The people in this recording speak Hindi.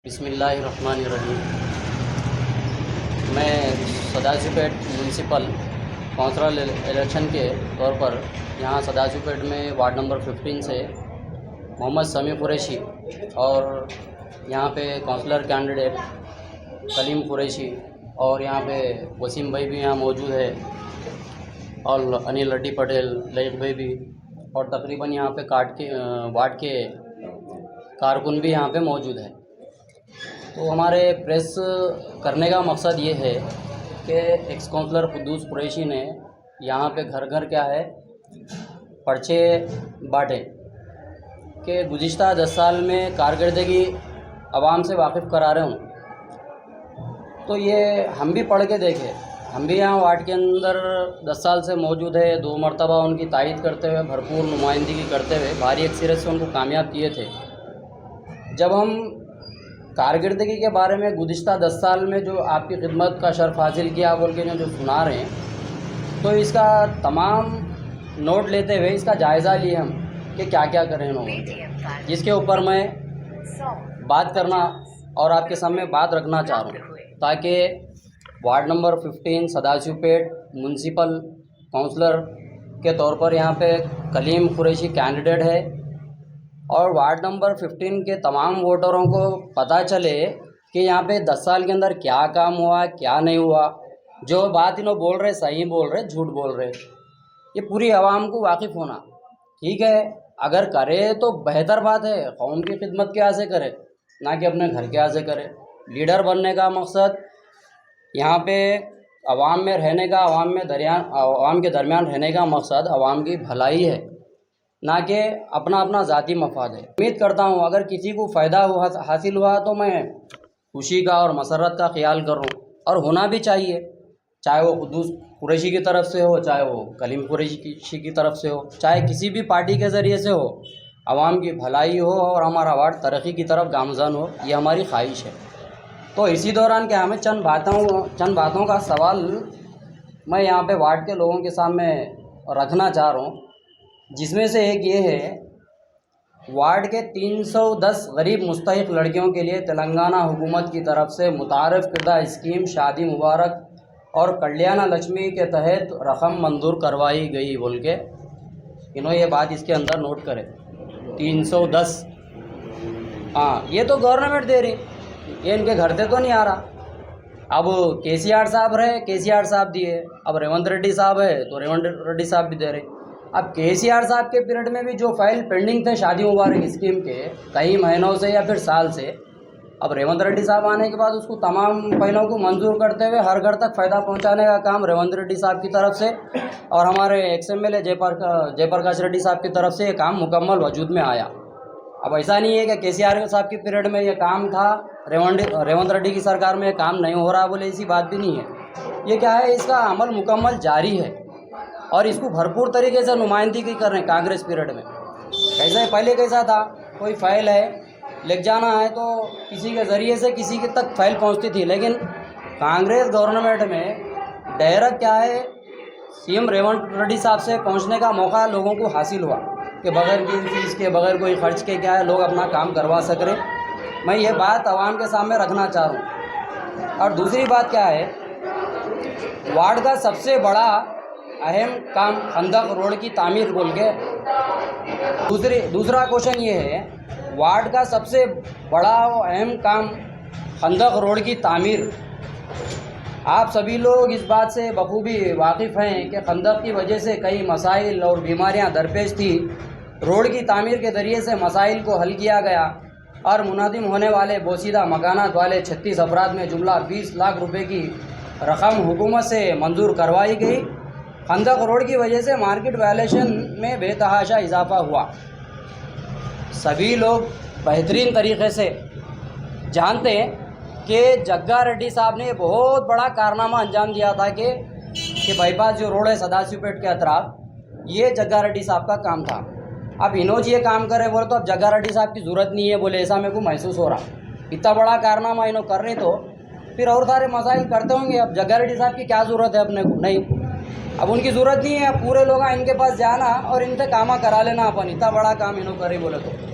बिस्मिल्लाहिर्रहमानिर्रहीम। मैं सदाशिवपेट म्यूनसिपल काउंसिलर इलेक्शन के तौर पर यहाँ सदाशिवपेट में वार्ड नंबर 15 से मोहम्मद समी कुरैशी और यहाँ पे काउंसिलर कैंडिडेट कलीम कुरैशी और यहाँ पे वसीम भाई भी यहाँ मौजूद है और अनिल रेड्डी पटेल ललित भाई भी और तकरीबन यहाँ पे वार्ड के कारकुन भी यहाँ पे मौजूद है। तो हमारे प्रेस करने का मकसद ये है कि एक्स काउंसलर कुद्दूस कुरैशी ने यहाँ पे घर घर क्या है पर्चे बांटे कि गुज़िश्ता 10 साल में कारकर्दगी आवाम से वाकिफ़ करा रहे हूँ। तो ये हम भी पढ़ के देखे, हम भी यहाँ वार्ड के अंदर 10 साल से मौजूद है। 2 मरतबा उनकी तायीद करते हुए, भरपूर नुमाइंदगी करते हुए भारी अक्सरियत से उनको कामयाब किए थे। जब हम कारकर्दगी के बारे में गुज़िश्ता 10 साल में जो आपकी खिदमत का शर्फ हासिल किया बोल के जो सुना रहे हैं, तो इसका तमाम नोट लेते हुए इसका जायज़ा लिए हम कि क्या क्या करें उन्होंने, जिसके ऊपर मैं बात करना और आपके सामने बात रखना चाह रहा हूँ, ताकि ward number 15 Sadashivpet municipal councillor के तौर पर यहाँ पे कलीम कुरैशी कैंडिडेट है और वार्ड नंबर 15 के तमाम वोटरों को पता चले कि यहाँ पे 10 साल के अंदर क्या काम हुआ, क्या नहीं हुआ। जो बात इन्हों बोल रहे सही बोल रहे, झूठ बोल रहे, ये पूरी आवाम को वाकिफ़ होना ठीक है। अगर करे तो बेहतर बात है, कौम की खिदमत क्या से करे, ना कि अपने घर क्या से करे। लीडर बनने का मकसद यहाँ पे आवाम में रहने का, आवाम के दरमियान रहने का मकसद आवाम की भलाई है, ना कि अपना अपना ज़ाती मफाद है। उम्मीद करता हूँ अगर किसी को फ़ायदा हासिल हुआ तो मैं खुशी का और मसरत का ख्याल करूँ, और होना भी चाहिए, चाहे वो कुद्दूस कुरैशी की तरफ से हो, चाहे वो कलीम कुरैशी की तरफ से हो, चाहे किसी भी पार्टी के ज़रिए से हो। आवाम की भलाई हो और हमारा वार्ड तरक्की की तरफ गामज़न हो, ये हमारी ख्वाहिश है। तो इसी दौरान क्या हमें चंद बातों का सवाल मैं यहाँ पे वार्ड के लोगों के सामने रखना चाह रहा हूँ, जिसमें से एक ये है, वार्ड के 310 गरीब मुस्तहिक लड़कियों के लिए तेलंगाना हुकूमत की तरफ से मुतारफ़ किर्दा स्कीम शादी मुबारक और कल्याण लक्ष्मी के तहत रकम मंजूर करवाई गई बोल के इन्होंने ये बात इसके अंदर नोट करे। 310, हाँ, ये तो गवर्नमेंट दे रही, ये इनके घर से तो नहीं आ रहा। अब केसीआर साहब रहे, केसीआर साहब दिए, अब रेवंत रेड्डी साहब है तो रेवंत रेड्डी साहब भी दे रहे। अब केसीआर साहब के पीरियड में भी जो फाइल पेंडिंग थे शादी मुबारक स्कीम के कई महीनों से या फिर साल से, अब रेवंत रेड्डी साहब आने के बाद उसको तमाम फाइलों को मंजूर करते हुए हर घर तक फ़ायदा पहुंचाने का काम रेवंत रेड्डी साहब की तरफ से और हमारे XMLA जयप्रकाश रेड्डी साहब की तरफ से ये काम मुकम्मल वजूद में आया। अब ऐसा नहीं है कि केसीआर साहब के पीरियड में ये काम था, रेवंत रेड्डी की सरकार में ये काम नहीं हो रहा बोले, ऐसी बात भी नहीं है। ये क्या है, इसका अमल मुकम्मल जारी है और इसको भरपूर तरीके से नुमाइंदगी कर रहे हैं। कांग्रेस पीरियड में कैसा है, पहले कैसा था, कोई फाइल है लेके जाना है तो किसी के ज़रिए से किसी के तक फाइल पहुंचती थी, लेकिन कांग्रेस गवर्नमेंट में डायरेक्ट क्या है, CM रेवंत रेड्डी साहब से पहुंचने का मौका लोगों को हासिल हुआ कि बगैर की फीस के, बगैर कोई ख़र्च के क्या है लोग अपना काम करवा सक रहे। मैं ये बात आवाम के सामने रखना चाह रहा हूँ। और दूसरी बात क्या है, वार्ड का सबसे बड़ा अहम काम खंदक रोड की तामीर बोल के, दूसरा क्वेश्चन ये है, वार्ड का सबसे बड़ा और अहम काम खंदक रोड की तामीर। आप सभी लोग इस बात से बखूबी वाकिफ़ हैं कि खंदक की वजह से कई मसाइल और बीमारियां दरपेश थी। रोड की तामीर के ज़रिए से मसाइल को हल किया गया और मुनादिम होने वाले बोसीदा मकानात वाले 36 अफराद में जुमला 20 लाख रुपए की रकम हुकूमत से मंजूर करवाई गई। खंदक रोड की वजह से मार्केट वैल्यूएशन में बेतहाशा इजाफा हुआ। सभी लोग बेहतरीन तरीक़े से जानते हैं कि जग्गा रेड्डी साहब ने बहुत बड़ा कारनामा अंजाम दिया था कि बाईपास जो रोड है सदाशिवपेट के अतराफ, ये जग्गा रेड्डी साहब का काम था। अब इन्हों ये काम करे बोले तो अब जग्गा रेड्डी साहब की ज़रूरत नहीं है बोले, ऐसा मेरे को महसूस हो रहा। इतना बड़ा कारनामा इन्हों कर रहे तो फिर और सारे मसाइल करते होंगे। अब जग्गा रेड्डी साहब की क्या ज़रूरत है अपने को, नहीं, अब उनकी ज़रूरत नहीं है। पूरे लोग इनके पास जाना और इनसे कामा करा लेना अपन, इतना बड़ा काम इन्हों करे बोले तो।